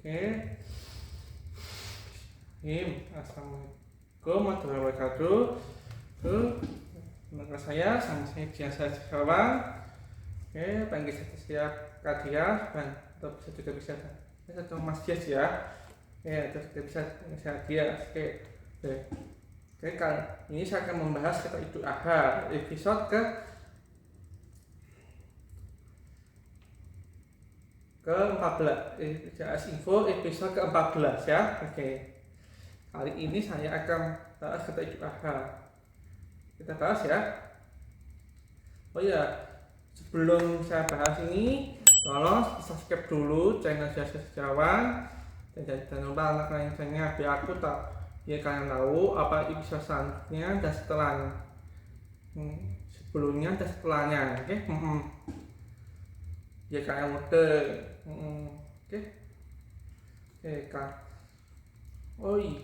Oke. Assalamualaikum warahmatullahi wabarakatuh. Nama saya biasa Sekawan. Oke, panggil saya Kadia atau bisa atau Mas Dias ya. Atau bisa saya Dias. Oke, kali ini saya akan membahas kata Idul Adha, episode ke-14, JS Info episode ke-14 ya. Oke. Kali ini saya akan bahas kata Idul Adha. Kita bahas ya. Oh ya, sebelum saya bahas ini, tolong subscribe dulu channel Jasa Sejarawan dan jangan lupa like channelnya biar aku biar kalian tahu apa episode selanjutnya dan setelahnya. Sebelumnya dan setelahnya, oke? Biar kalian muter. Oke. Kak. Oh iya.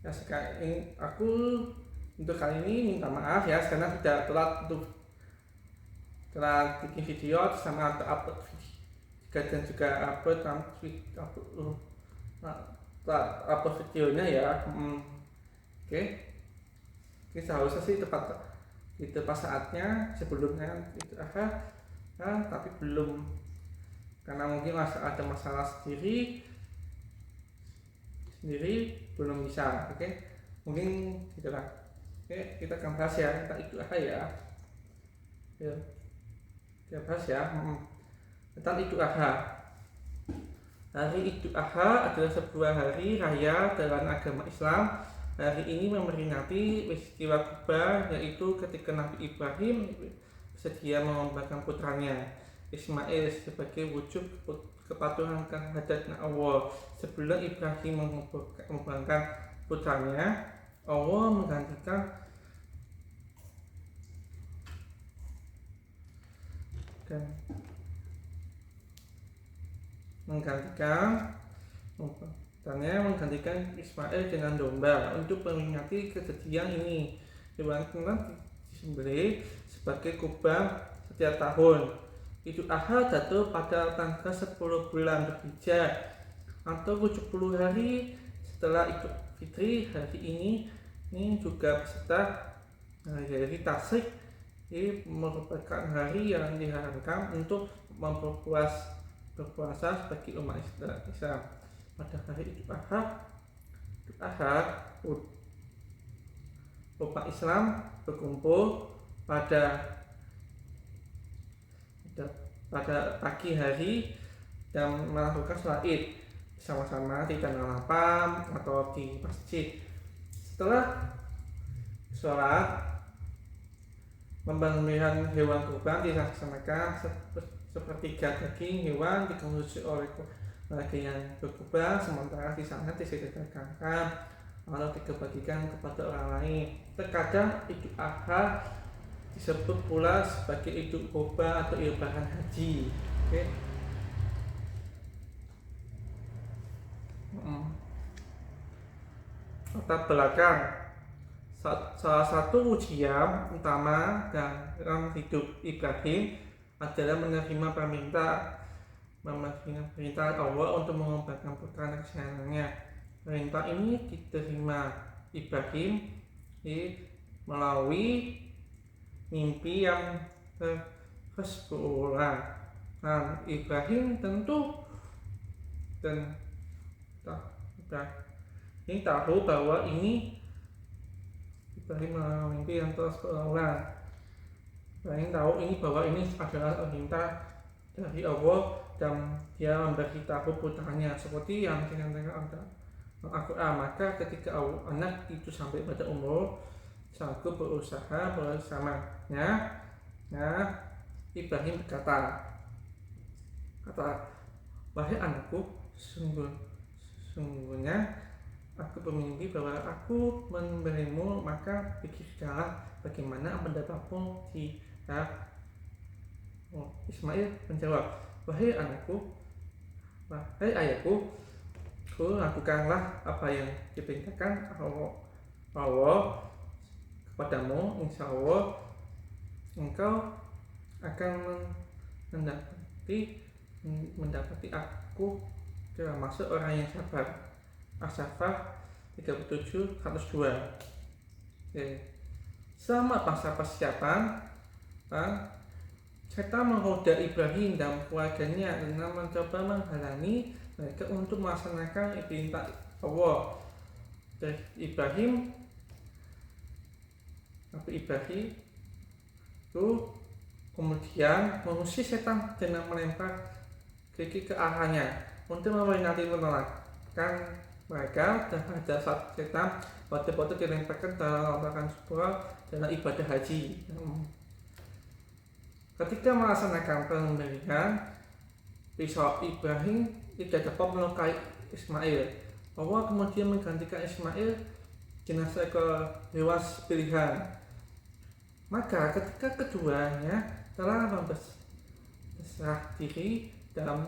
Ya sekarang aku untuk kali ini minta maaf ya karena sudah telat bikin video sama upload video dan juga upload videonya ya. Oke. Ini seharusnya sih tepat saatnya sebelumnya itu tapi belum karena mungkin ada masalah sendiri belum bisa. Oke, mungkin gitulah. Oke, kita akan bahas ya kita Idul Adha ya. Kita bahas ya tentang Idul Adha. Hari Idul Adha adalah sebuah hari raya dalam agama Islam. Hari ini memperingati peristiwa kubah, yaitu ketika Nabi Ibrahim bersedia mengorbankan putranya Ismail sebagai wujud kepatuhan kehadirat Allah. Sebelum Ibrahim mengorbankan putranya, Allah menggantikan Ismail dengan domba. Untuk memperingati kejadian ini, hewan ternak disembelih sebagai kurban setiap tahun. Idul Adha jatuh pada tanggal 10 bulan Dzulhijjah atau 70 hari setelah Idul Fitri. Hari ini juga beserta hari Tasyrik, merupakan hari yang diharapkan untuk berpuasa bagi umat Islam. Pada hari Idul Adha, umat Islam berkumpul pada pagi hari dan melakukan sholat Id bersama-sama di tanah lapang atau di masjid. Setelah sholat, pembelian hewan kurban dilaksanakan sepertiga daging hewan dikonsumsi oleh keluarga yang berkurban, sementara di sana disedekahkan lalu dibagikan kepada orang lain. Terkadang Idul Adha disebut pula sebagai Idul Kurban atau ibadah haji. Oke. Latar belakang, salah satu ujian utama dalam hidup Ibrahim adalah menerima perintah Allah untuk mengorbankan putra kesayangannya. Perintah ini diterima Ibrahim melalui mimpi yang terus berulang. Ibrahim tentu ini tahu bahwa ini Ibrahim mimpi yang terus berulang. Ibrahim tahu bahwa ini adalah perintah dari Allah dan dia memberitahu putranya seperti yang dikatakan Al-Quran. Maka ketika anak itu sampai pada umur sanggup berusaha bersamanya, Ibrahim berkata, wahai anakku, sungguhnya aku bermimpi bahwa aku memberimu, maka pikirkanlah bagaimana pendapatmu jika Ismail menjawab, wahai ayahku, lakukanlah apa yang diperintahkan Allah kepadamu. Insya Allah engkau akan mendapati mendapati aku termasuk orang yang sabar. As-Saffat 37:102. Selama masa persiapan, setan menggoda Ibrahim dan keluarganya dengan mencoba menghalangi mereka untuk melaksanakan perintah Allah. Ibrahim itu kemudian mengusir setan dengan melempar kerikil ke arahnya untuk menolakkan mereka, dan pada saat setan batu-batu dilemparkan dalam lompatan sebuah dalam ibadah haji. Ketika melaksanakan pemberian pisau, Ibrahim tidak dapat melukai Ismail. Allah kemudian menggantikan Ismail dengan seekor hewan pilihan. Maka ketika keduanya telah berserah diri dan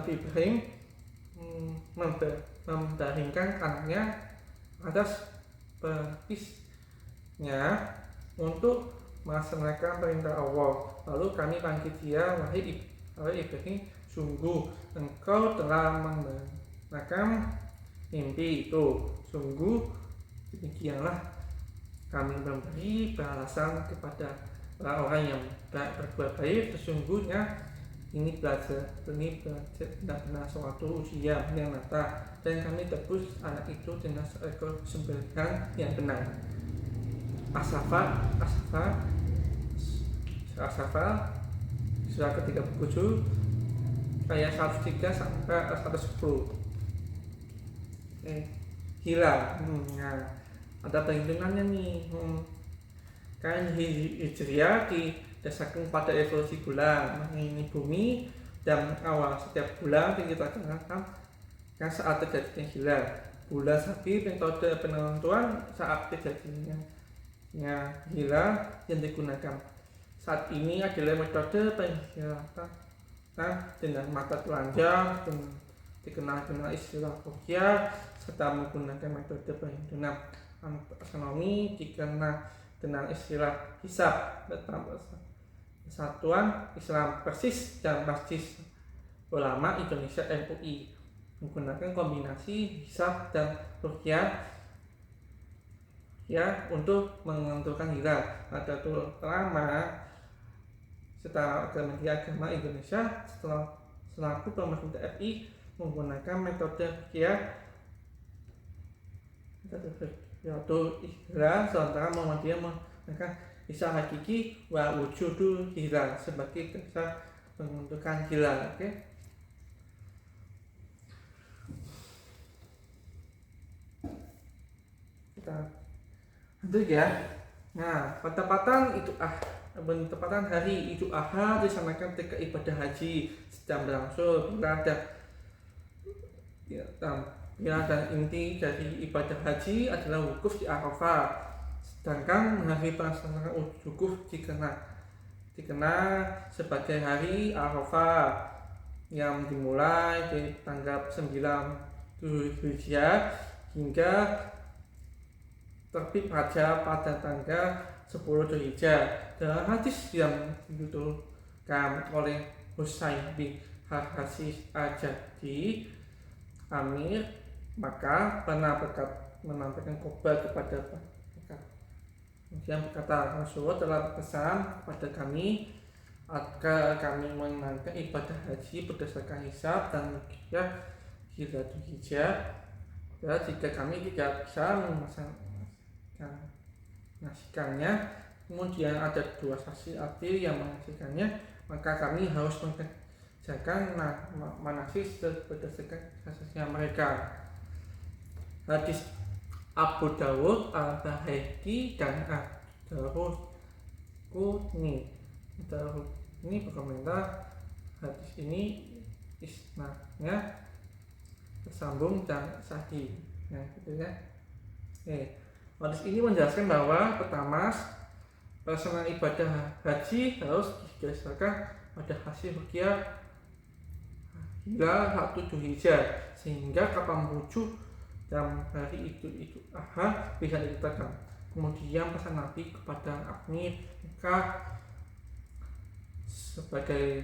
Ibrahim mendaringkan anaknya atas betisnya untuk melaksanakan perintah Allah. Lalu kami panggil dia, wahai Ibrahim, sungguh engkau telah menggunakan mimpi itu. Sungguh demikianlah kami memberi balasan kepada orang yang berbuat baik. Sesungguhnya ini benar-benar suatu ujian yang nyata, dan kami tebus anak itu dengan seekor sembelihan yang benar. As-Saffat surah ke-37 ayat 103 sampai 110. Hilal. Ada perhitungannya nih. Kan Hijriah didasarkan pada evolusi bulan. Ini bumi, dan awal setiap bulan diciptakan kan saat terjadinya hilal. Bulan Sabi metode penentuan saat terjadinya hilal yang digunakan saat ini adalah metode penghilatan dengan mata telanjang, dikenal dengan istilah ruqyah, serta menggunakan metode perhitungan astronomi dikenal dengan istilah hisab. Persatuan Islam Persis dan Majelis Ulama Indonesia MUI menggunakan kombinasi hisab dan ruqyah untuk menentukan hilal. Nahdlatul Ulama serta Kementerian Agama Indonesia selaku pemerintah RI menggunakan metode ruqyah yaitu hilal, sementara Muhammadiyah menggunakan hisab hakiki wa wujudul hilal sebagai dasar menentukan hilal. Kita lanjut ya. Nah, penempatan hari Idul Adha disamakan ketika ibadah haji sedang berlangsung. Dan inti dari ibadah haji adalah wukuf di Arafah. Sedangkan hari pelaksanaan wukuf dikenal sebagai hari Arafah yang dimulai dari tanggal 9 Dzulhijjah hingga terbit pada tanggal 10 Dzulhijjah. Dalam hadis yang dituturkan oleh Husain bin Al-Hasis Al-Jadi, Amir maka pernah menampilkan khotbah kepada mereka. Kemudian berkata, Rasulullah telah berpesan kepada kami agar kami menjalankan ibadah haji berdasarkan hisab dan ruqyah hingga Dzulhijjah. Dan jika kami tidak bisa menyaksikannya, kemudian ada dua saksi adil yang menyaksikannya, maka kami harus mengerjakan manasik berdasarkan saksinya mereka. Hadis Abu Dawud, Al-Baihaqi dan Ad-Daraqutni. Ini berkomentar hadis ini isnadnya tersambung dan sahih. Gitu ya. Hadis ini menjelaskan bahwa pertama, pelaksanaan ibadah haji harus didasarkan pada hasil ruqyah hingga 1 Dzulhijjah, sehingga kapan wujud dalam hari itu Adha bisa ditetapkan. Kemudian pesan Nabi kepada Amir, maka sebagai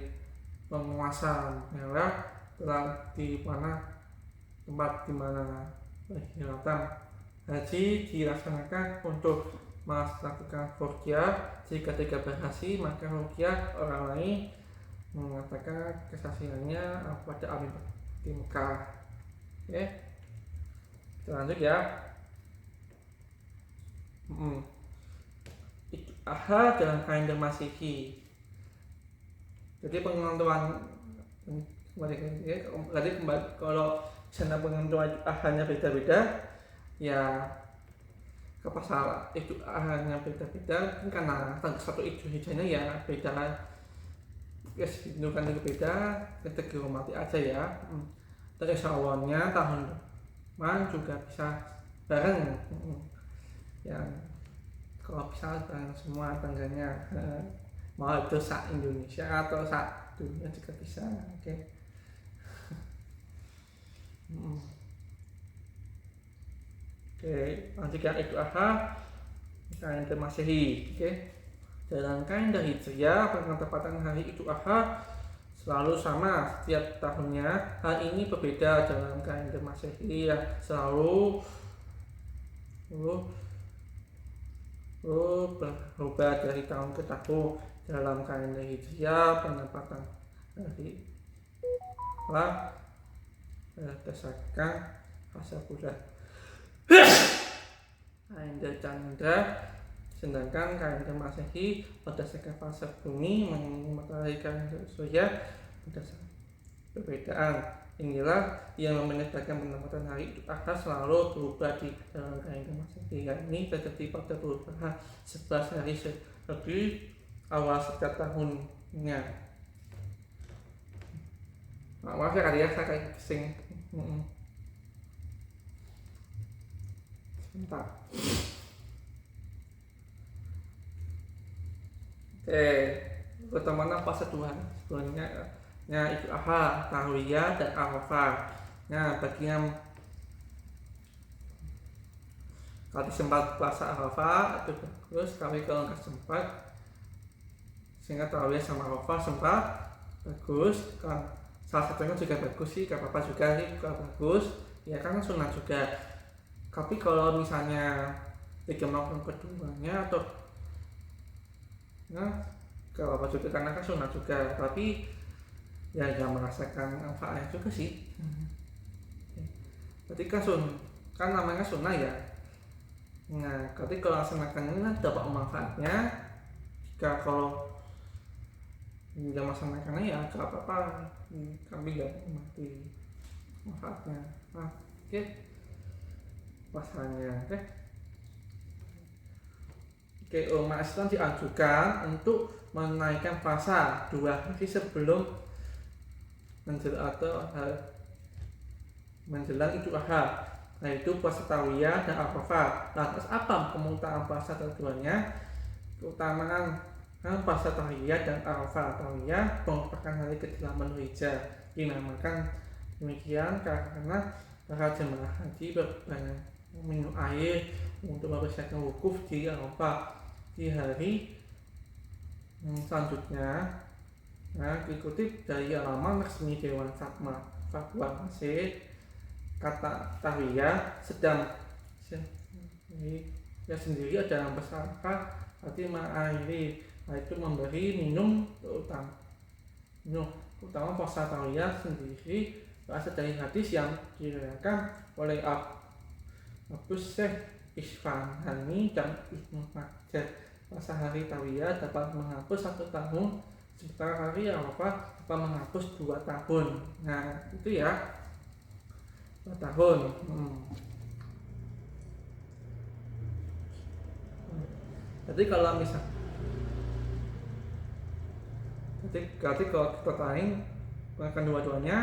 penguasa merah telah di mana tempat di mana perhelatan haji dilaksanakan untuk melakukan ruqyah. Jika tidak berhasil, maka ruqyah orang lain mengatakan kesaksiannya pada alim di Mekah. Oke, kita lanjut ya. Itu aha dalam kalender Masehi. Jadi penentuan kalau sana penentuan ahanya beda-beda ya, ke pasal itu ahanya beda-beda karena tanggal 1 Hijriahnya ya beda, yes, itu kan beda, kita hormati aja ya. Terus awalnya tahun depan juga bisa bareng ya, kalau bisa bareng semua tanggalnya, mau itu Indonesia atau dunia juga bisa. Oke. Oke, lanjut ya. Itu kalender Masehi. Oke. Dalam kalender Hijriah, pengetapatan hari Idul Adha selalu sama setiap tahunnya. Hal ini berbeda dalam kalender Masehi yang selalu berubah dari tahun ke tahun. Dalam kalender Hijriah, penempatan hari telah berdasarkan fase bulan kalender Chandra, sedangkan kalender Masehi berdasarkan fase bumi, matahari, kalender surya berdasarkan perbedaan. Inilah yang menyebabkan penempatan hari Idul Adha selalu berubah di dalam kalender Masehi. Ini terjadi pada perubahan 11 hari lebih awal setiap tahunnya. Maaf ya kali ya, saya kayak pusing. Sebentar. Oke, pertemuan fase Tuhan sebelumnya Idul Adha, Tarwiyah, dan Arafah. Nah, bagi yang kalau sempat puasa Arafah itu bagus, tapi kalau nggak sempat sehingga Tarwiyah sama Arafah sempat bagus. Kan salah satunya juga bagus sih, gak apa-apa juga sih kalau bagus ya, kan sunnah juga. Tapi kalau misalnya tidak melakukan keduanya atau gak apa-apa juga karena kan sunnah juga, tapi ya jangan merasakan manfaatnya juga sih. Berarti kan namanya sunnah ya. Nah, tapi kalau laksanakan ini kan dapat manfaatnya. Jika kalau tidak melaksanakannya ya gak apa-apa, kami gak mati manfaatnya. Oke, pasalnya. Oke, umat Islam dianjurkan untuk menaikkan puasa 2 hari sebelum menjelang Idul Adha, yaitu puasa Tarwiyah dan Arafah. Lantas apa keutamaan puasa keduanya? Keutamaan puasa Tarwiyah dan Arafah. Tarwiyah merupakan hari ke-8 Hijjah. Dinamakan demikian karena para jemaah haji berbanyak minum air untuk mempersiapkan wukuf di Arafah di hari selanjutnya. Nah, dikutip dari halaman resmi Dewan Fatwa Masjid, kata Tarwiyah sedang ya sendiri adalah bersangka arti mengairi, yaitu memberi minum terutama puasa Tarwiyah sendiri berasal dari hadis yang diriwayatkan oleh Abu Syekh Isfahani dan Ibnu Majah. Puasa hari Tarwiyah dapat menghapus 1 tahun, sementara hari Arafah dapat menghapus 2 tahun. Nah, itu ya 2 tahun. Jadi kalau kalau kita lain menggunakan dua-duanya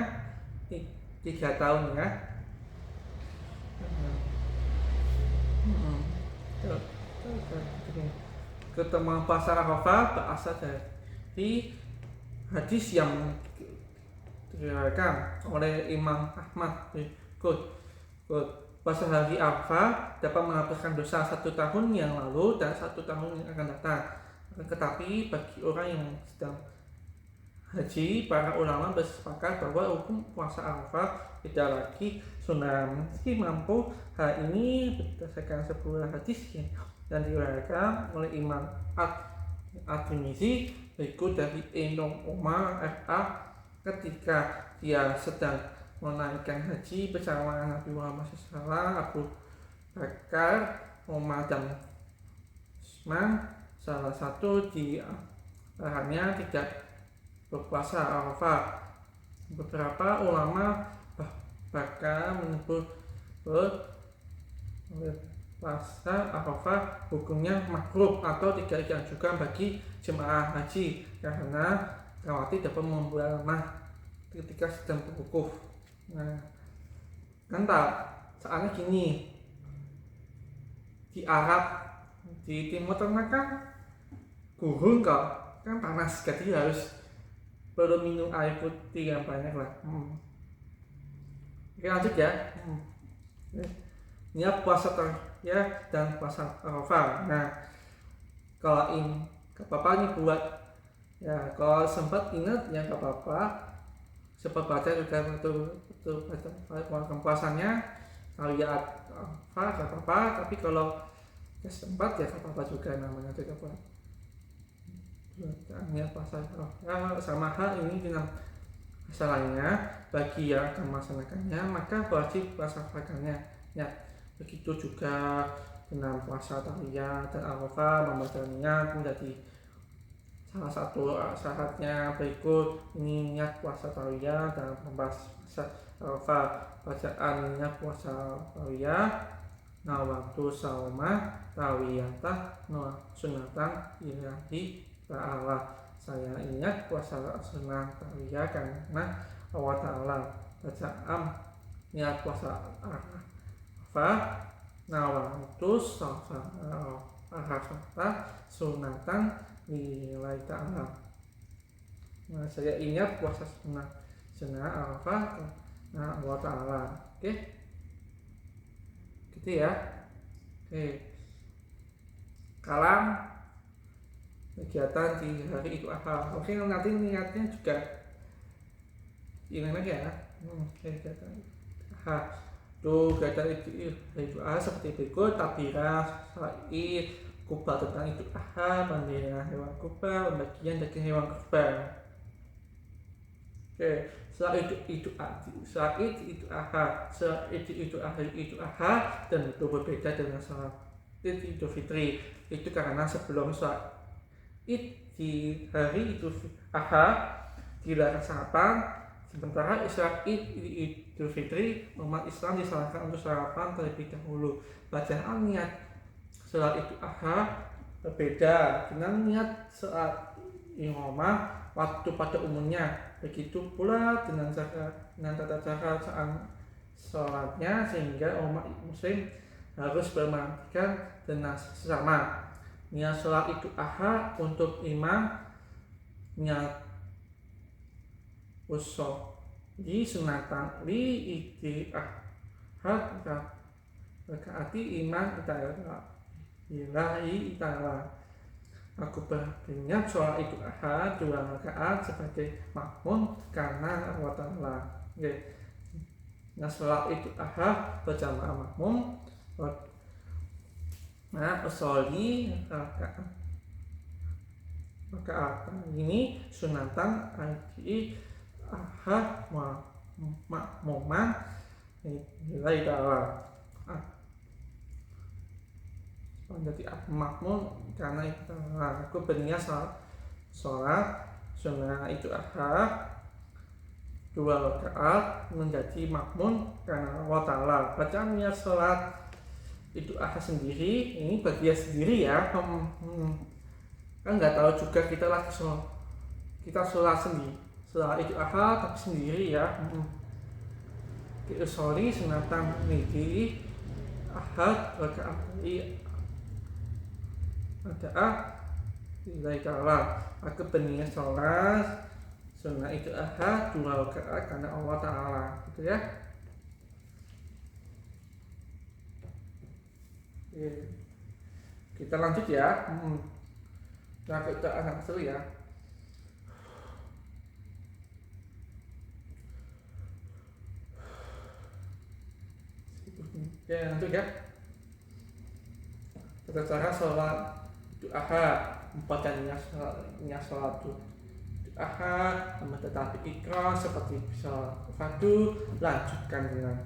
3 tahun ya. Ketemuan puasa Arafah berasal dari hadis yang diriwayatkan oleh Imam Ahmad. Puasa hari Arafah dapat menghapuskan dosa 1 tahun yang lalu dan 1 tahun yang akan datang. Tetapi bagi orang yang sedang haji, para ulama bersepakat bahwa hukum puasa Arafah tidak lagi sunnah meski mampu. Hal ini berdasarkan sebuah hadis yang diriwayatkan oleh Imam At-Tirmizi berikut dari Ibnu Umar RA ketika dia sedang menaikkan haji bersama Nabi Muhammad SAW, Abu Bakar, Umar dan Utsman. Salah satu di antaranya tidak berpuasa Arafah. Beberapa ulama bahkan menyebut puasa Arafah hukumnya makruh atau tidak dianjurkan bagi jemaah haji karena khawatir dapat membuat lemah ketika sedang berwukuf. Nah, kan soalnya gini, di Arab, di Timur Tengah kan gurun kok, kan panas, jadi harus perlu minum air putih yang banyak lah. Oke, lanjut ya. Ini puasa ya dan puasa Arafah. Nah, kalau ini gak apa-apa nih buat ya, kalau sempat ingat ya gak apa-apa, sempat baca juga betul baca puasanya, kalau ya Arafah gak apa-apa, tapi kalau ya sempat ya gak apa-apa juga, namanya juga buat ya puasa Arafah. Sama hal ini dengan masalahnya, bagi yang akan melaksanakannya maka wajib melaksanakannya ya. Begitu juga dengan puasa Tarwiyah dan Arafah, membaca niat menjadi salah satu syaratnya. Berikut ini niat puasa Tarwiyah dan puasa Arafah. Bacaan niat puasa Tarwiyah, nawaitu shauma tarwiyatah sunatan ilahi ta'ala. Saya ingat puasa sunnah Tarwiyah karena Allah Ta'ala. Bacaan niat puasa Arafah, nawaitu shauma Arafah sunatan lillahi ta'ala. Nah, saya ingat puasa sunnah Arafah karena Allah Ta'ala. Oke, gitu ya. Oke, kalam kegiatan di hari itu apa? Oke, nanti niatnya juga ini lagi ya. Kegiatan tuh kegiatan itu seperti berikut: takbiran, sa'i, kubah tentang itu bendera hewan kurban, pembagian daging hewan kurban. Oke, setelah itu dan itu berbeda dengan salat Idul Fitri. Itu karena sebelum salat di hari Idul Adha dilarang sarapan, sementara salat Idul Fitri umat Islam disarankan untuk sarapan terlebih dahulu. Bacaan niat salat Idul Adha berbeda dengan niat saat imamah waktu pada umumnya. Begitu pula dengan tata cara saat sholatnya, sehingga umat muslim harus memperhatikan dengan sesama. Niat sholat Idul Adha untuk imam, niat usolli sunatan li Idul Adha berarti imam ilahi ta'ala. Aku berniat sholat Idul Adha 2 rakaat sebagai makmum karena Allah Ta'ala. Nah, sholat Idul Adha berjamaah makmum. Nah, usolli rakaat ini sunatan Idul Adha makmuman lillahi ta'ala. Menjadi makmum karena itu. Aku berniat sholat sunnah Idul Adha 2 rakaat menjadi makmum karena Allah Ta'ala. Bacaan niat sholat Idul Adha sendiri ini bagian sendiri ya. Kan nggak tahu juga kita lagi sholat sendiri, sholat Idul Adha tapi sendiri ya. Sorry, sunatan niki Ahad rakaat ada lillahi ta'ala. Aku berniat sholat sunnah Idul Adha 2 rakaat karena Allah Ta'ala, gitu ya. Kita lanjut ya. Nah, kita akan seru ya. Ya, lanjut ya. Tata cara sholat duha, 4 dan sholat duha, tetapi ikrar seperti sholat fardu, lanjutkan dengan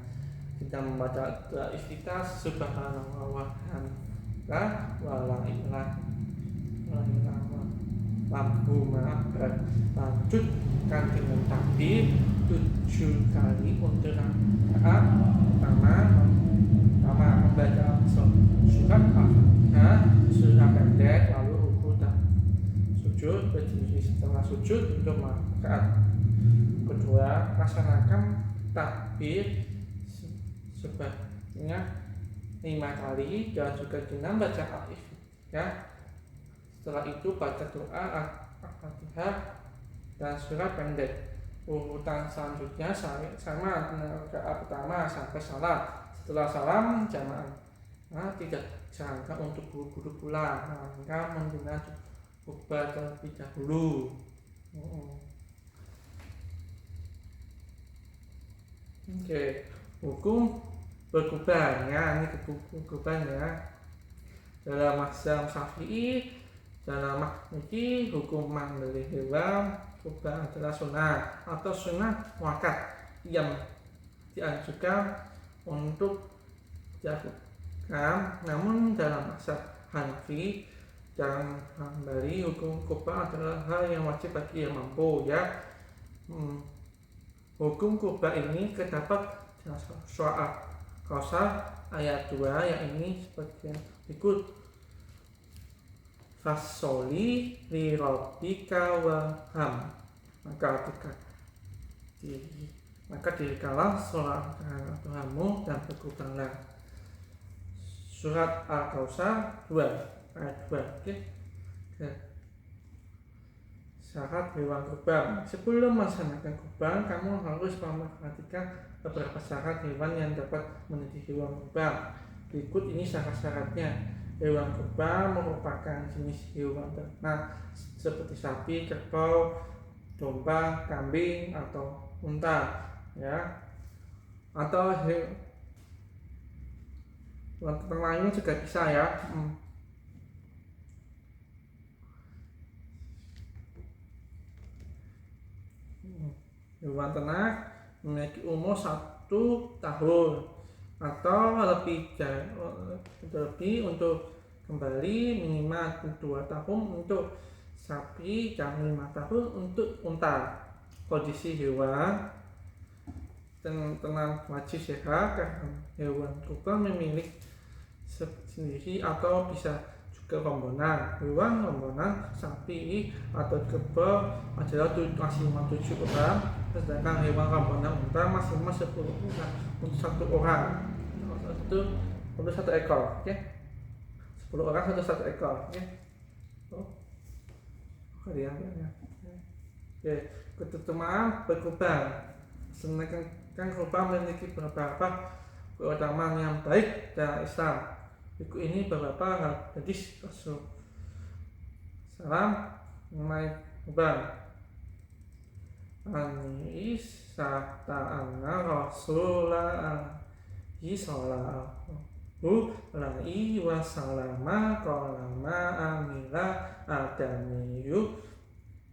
kita membaca doa iftitah subhanallah wa hamdulillah wala ilaha illallah. Lanjutkan dengan takbir 7 kali untuk rakaat pertama membaca surat Al-Fatihah, surah pendek, lalu ruku dan sujud, berdiri setelah sujud untuk rakaat kedua. Laksanakan takbir sebanyak 5 kali dan juga dengan baca Al-Fatihah. Setelah itu baca doa Al-Fatihah dan surat pendek. Urutan selanjutnya sama dengan rakaat pertama sampai salam. Setelah salam jamaah tidak disarankan untuk buru-buru pulang, maka menggunakan khutbah terlebih dahulu. Oke, hukum berkurban ya, ini berkurban ya. Dalam mazhab Syafi'i, dalam Maliki, hukum membeli hewan kurban adalah sunnah atau sunnah muakkad yang dianjurkan untuk dilakukan. Namun dalam mazhab Hanafi dan Hambali, hukum kurban adalah hal yang wajib bagi yang mampu ya. Hukum kurban ini terdapat dalam surah Al-Kautsar ayat 2 yang ini sebagai berikut: Fasoli li rabbika waham, maka dirikanlah sholat Tuhanmu dan berkurbanlah. Surat Al-Kautsar 2 ayat 2. Oke. Syarat hewan kurban. Sebelum melaksanakan kurban, kamu harus memperhatikan beberapa syarat hewan yang dapat menjadi hewan kurban. Berikut ini syarat-syaratnya. Hewan kurban merupakan jenis hewan ternak seperti sapi, kerbau, domba, kambing, atau unta, ya. Atau hewan lainnya juga bisa ya. Hewan ternak memiliki umur 1 tahun atau lebih untuk kembali minimal 2 tahun untuk sapi dan 5 tahun untuk unta. Kondisi hewan ternak wajib sehat karena hewan kurban memiliki sendiri atau bisa juga rombongan. Hewan rombongan sapi atau kerbau adalah maksimal 7 orang, sedangkan hewan rombongan unta maksimal 10 orang untuk 1 orang, untuk 1 ekor, oke? 10 orang untuk 1 ekor, oke? Oke, keutamaan berkurban. Sedangkan kurban memiliki beberapa keutamaan yang baik dalam Islam. Berikut ini beberapa hadis Rasul salam mengenai kurban. Anis sata'anna Rasulullah sallallahu alaihi wasallam qala ma amila adamiyu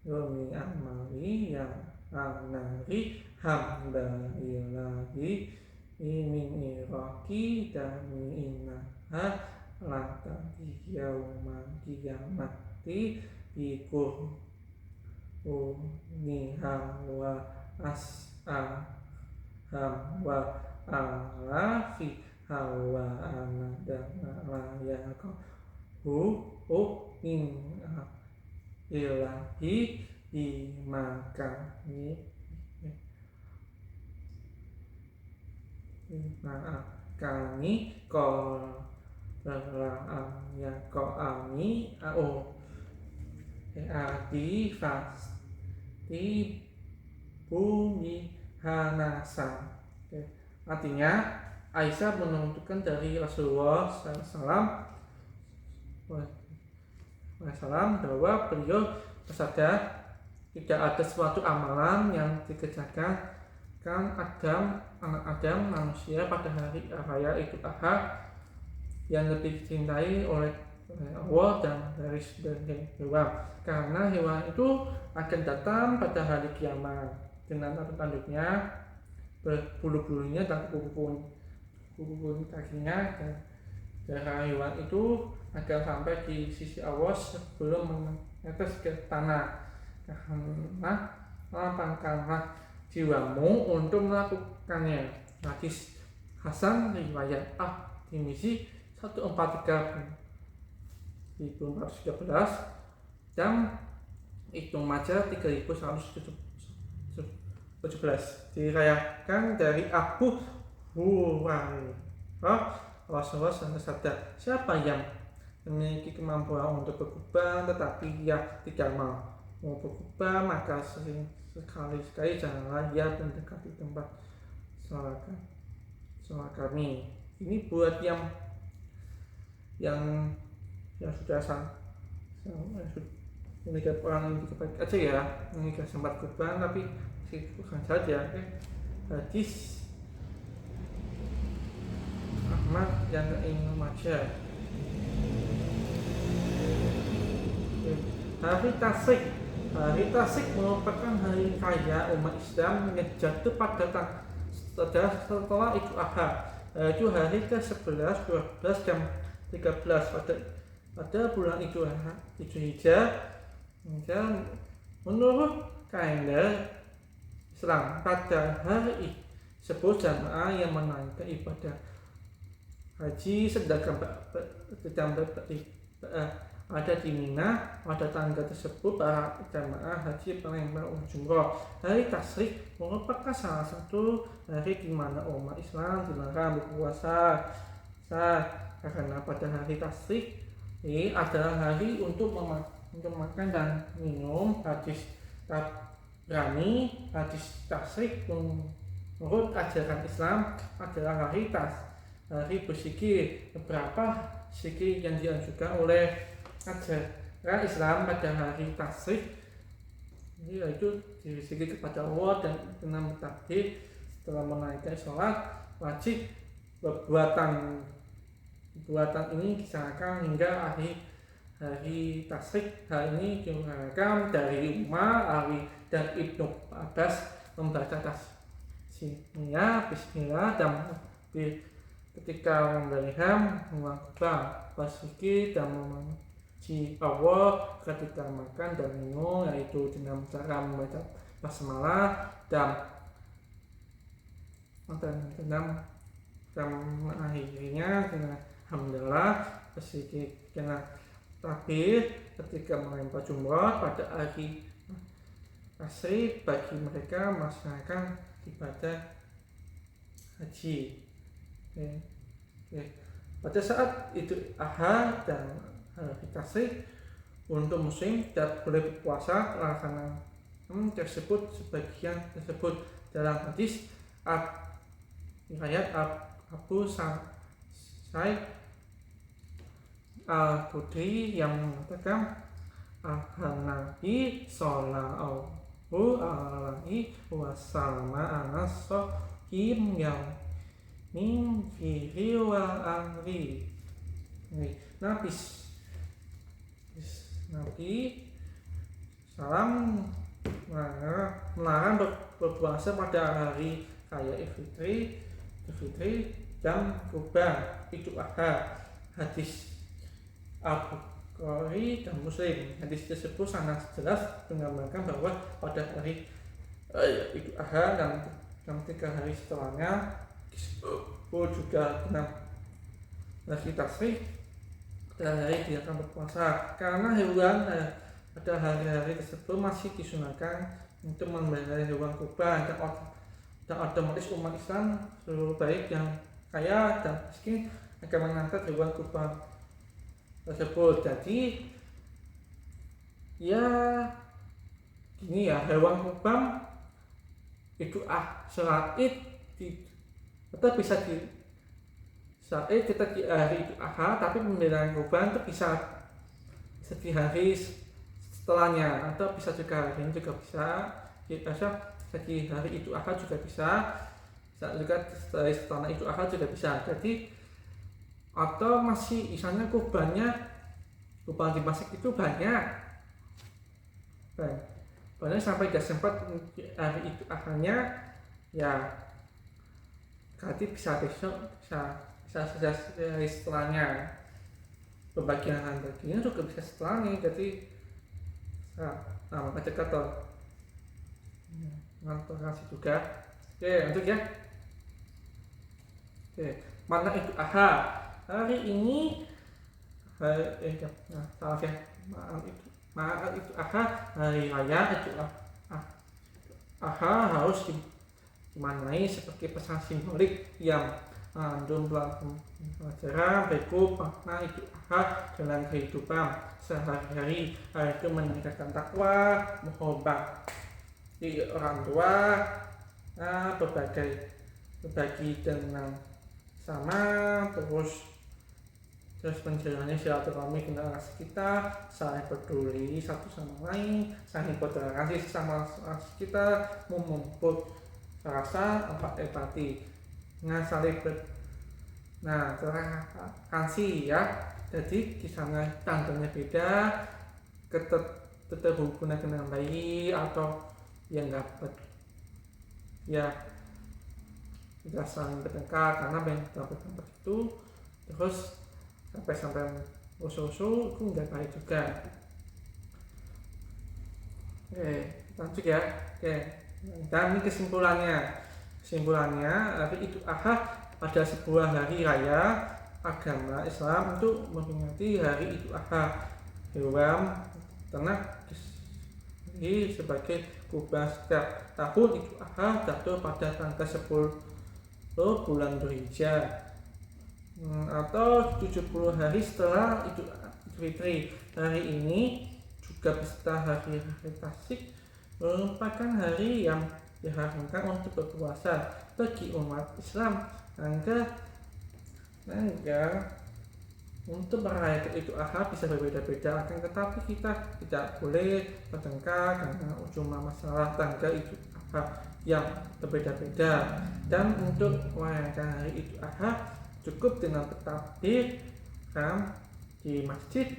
yumi amali ya anari hamdalillahi min iraqi dan innaha latati yauman qiyamati bikur uniha wa as'aham wa alafi hawa anadana layakahu inna ilahi bimakani kami ya kami adi fasti bumi hanasa. Artinya Aisyah menuntutkan dari Rasulullah SAW bahwa beliau bersabda, tidak ada suatu amalan yang dikerjakan Adam anak Adam manusia pada hari raya Idul Adha yang lebih dicintai oleh Allah dan dari sebagian hewan, karena hewan itu akan datang pada hari kiamat dengan tanduk-tanduknya, berbulu-bulunya dan kuku-kuku kakinya, dan darah hewan itu akan sampai di sisi Allah sebelum menetes ke tanah. Karena lapangkanlah jiwamu untuk melakukannya. Hadis Hasan riwayat At-Tirmizi 1413 dan Ibnu Majah 3117 diriwayatkan dari Abu Hurairah. Rasulullah bersabda, siapa yang memiliki kemampuan untuk berkurban tetapi ia tidak mau berkurban, maka sekali-sekali janganlah ia mendekati tempat sholat kami. Ini buat yang sudah menikah orang yang baik aja ya, menikah sempat kurban tapi bukan saja. Hadis Ahmad yang ingin baca. Hari Tasyrik merupakan hari raya umat Islam yang jatuh pada setelah Idul Adha, yaitu hari ke-11, 12, dan 13 pada bulan Idul Hijjah. Menurut kalender Islam, pada hari tersebut jamaah yang menunaikan ibadah haji sedang ada di Mina. Pada tanggal tersebut para jamaah haji melempar jumroh. Hari Tasyrik merupakan salah satu hari di mana umat Islam dilarang berpuasa, karena pada hari Tasyrik ini adalah hari untuk makan dan minum. Hadis Tabrani, hadis Tasyrik menurut ajaran Islam adalah hari berzikir. Beberapa zikir yang dianjurkan oleh ajaran Islam pada hari Tasyrik yaitu berzikir kepada Allah dan dengan bertakbir setelah menaikkan sholat wajib. Perbuatan ini disarankan hingga akhir hari Tasyrik. Hal ini diungkapkan dari Umar, Ali, dan Ibnu Abbas membaca tasmiyah, bismillah, dan ketika memberikan uang kurban, berzikir dan memuji Allah ketika makan dan minum, yaitu dengan cara membaca basmalah dan mengakhirinya dengan alhamdulillah. Berzikir dengan takbir ketika melempar jumroh pada hari Tasyrik bagi mereka melaksanakan ibadah haji. Pada saat Idul Adha dan hari Tasyrik untuk muslim tidak boleh berpuasa. Larangan tersebut sebagian tersebut dalam hadis riwayat Abu Sa'id Al-Khudri yang mengatakan Nabi sallallahu alaihi wasallam anas-shahim yang min fihi wa amri. Nabi salam melarang berpuasa pada hari raya Fitri dan kurban Idul Adha. Hadis Al-Bukhari dan Muslim. Hadis tersebut sangat jelas menggambarkan bahwa pada hari Idul Adha dan 3 hari setelahnya juga dengan hari Tasyrik hari dia akan berpuasa, karena hewan pada hari-hari tersebut masih disunahkan untuk membeli hewan kurban, dan otomatis umat Islam seluruh baik yang kaya dan miskin akan mengangkat hewan kurban tersebut. Jadi ya gini ya, hewan kurban itu sholat Id tetap bisa saat kita di hari Idul Adha, tapi pembelian kurban itu bisa di hari setelahnya, atau bisa juga hari ini juga bisa. Jadi hari Idul Adha juga bisa, saat juga dari setelah Idul Adha juga bisa. Jadi atau masih misalnya kurban dimasak itu banyak sampai gak sempat hari itu akhirnya ya berarti bisa besok, bisa saja setelahnya, pembagian dagingnya juga bisa setelahnya. Jadi maka kata kasih juga. Oke, untuk ya. Oke, mana itu hari ini maaf ya, maaf itu hari raya itu harus dimaknai sebagai pesan simbolik yang mengandung pelajaran berikut makna itu dalam kehidupan sehari-hari, yaitu meningkatkan takwa, menghormati orang tua, berbagi dengan sama, terus menjalani silaturahmi dengan kita, saling peduli satu sama lain, saling bertoleransi sesama kita, memupuk rasa empati, saling toleransi ya. Jadi kisahnya tanggalnya beda, keterhubungan dengan bayi atau yang dapat ya tidak saling bertengkar karena dapat itu terus sampai usul-usul itu nggak baik juga. Oke, lanjut ya. Oke, dan ini kesimpulannya hari Idul Adha adalah sebuah hari raya agama Islam untuk memperingati hari Idul Adha, hewan ternak sebagai kurban setiap tahun. Idul Adha jatuh pada tanggal 10 bulan Dzulhijjah atau 70 hari setelah Idul Fitri. Hari ini juga beserta hari Tasyrik merupakan hari yang diharamkan untuk berpuasa bagi umat Islam. Rangka untuk merayakan Idul Adha bisa berbeda-beda, akan tetapi kita tidak boleh bertengkar karena ujung masalah tanggal Idul Adha yang berbeda-beda. Dan untuk merayakan hari Idul Adha cukup dengan bertakbir di masjid,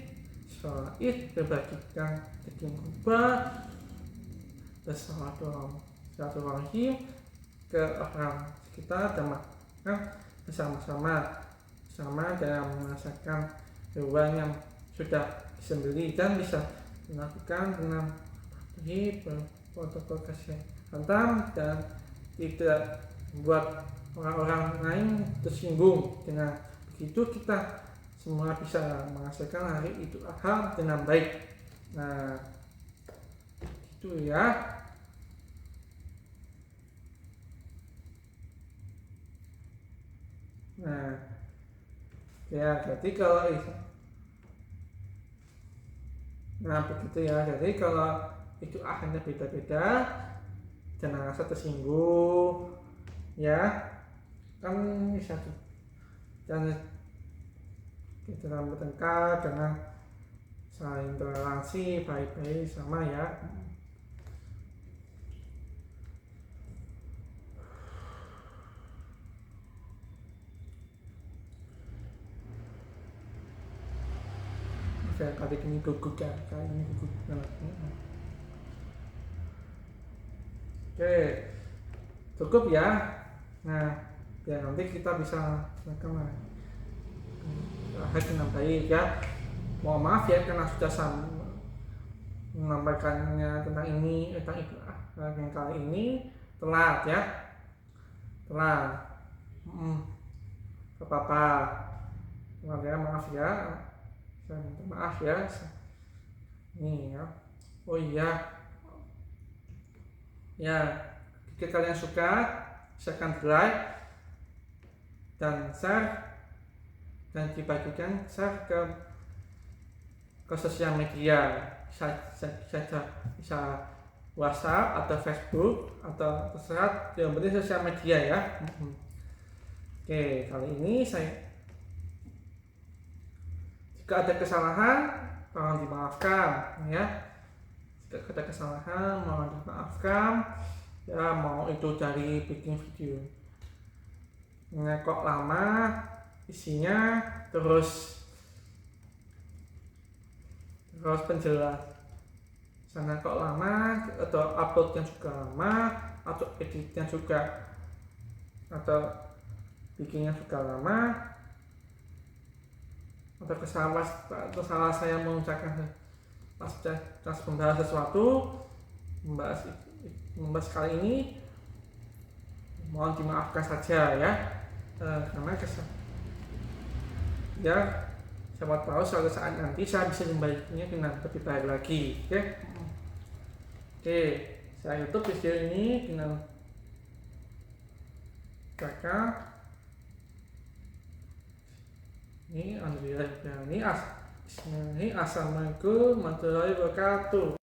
sholat Id, berbagikan daging kurban, bersilaturahim ke orang sekitar dan makan bersama-sama dalam merasakan hewan yang sudah disembelih, dan bisa dilakukan dengan protokol kesehatan dan tidak membuat orang-orang lain tersinggung. Dengan begitu kita semua bisa merasakan hari Idul Adha dengan baik. Nah, itu ya. Nah, ya jadi kalau begitu ya. Jadi kalau itu akhirnya beda-beda, jangan rasa tersinggung ya, kan bisa jangan kita bertengkar, jangan saling toleransi, baik-baik sama ya. Saya kali ini gugup ya, kali ini gugup banget. Oke, cukup ya. Nah, biar nanti kita bisa melakukan dengan baik ya. Mohon maaf ya karena sudah menyampaikannya tentang itu yang kali ini telat ya, apa-apa ya, maaf ya. Saya minta maaf ya. Nih ya. Oh iya. Ya, jika kalian suka, silakan like dan share dan dibagikan ke sosial media, bisa WhatsApp atau Facebook atau terserah, yang penting sosial media ya. Oke, kali ini jika ada kesalahan mohon dimaafkan ya. Jika ada kesalahan mohon dimaafkan ya, mau itu dari bikin video kok lama isinya, terus penjelasannya kok lama, atau uploadnya juga lama, atau editnya juga, atau bikinnya juga lama, atau salah saya mengucapkan pas membahas sesuatu, membahas kali ini, mohon dimaafkan saja ya, karena ya siapa tahu suatu saat nanti saya bisa membalikannya dengan lebih baik lagi. Oke, saya tutup video ini dengan kata ini, alhamdulillah, ini assalamualaikum warahmatullahi wabarakatuh.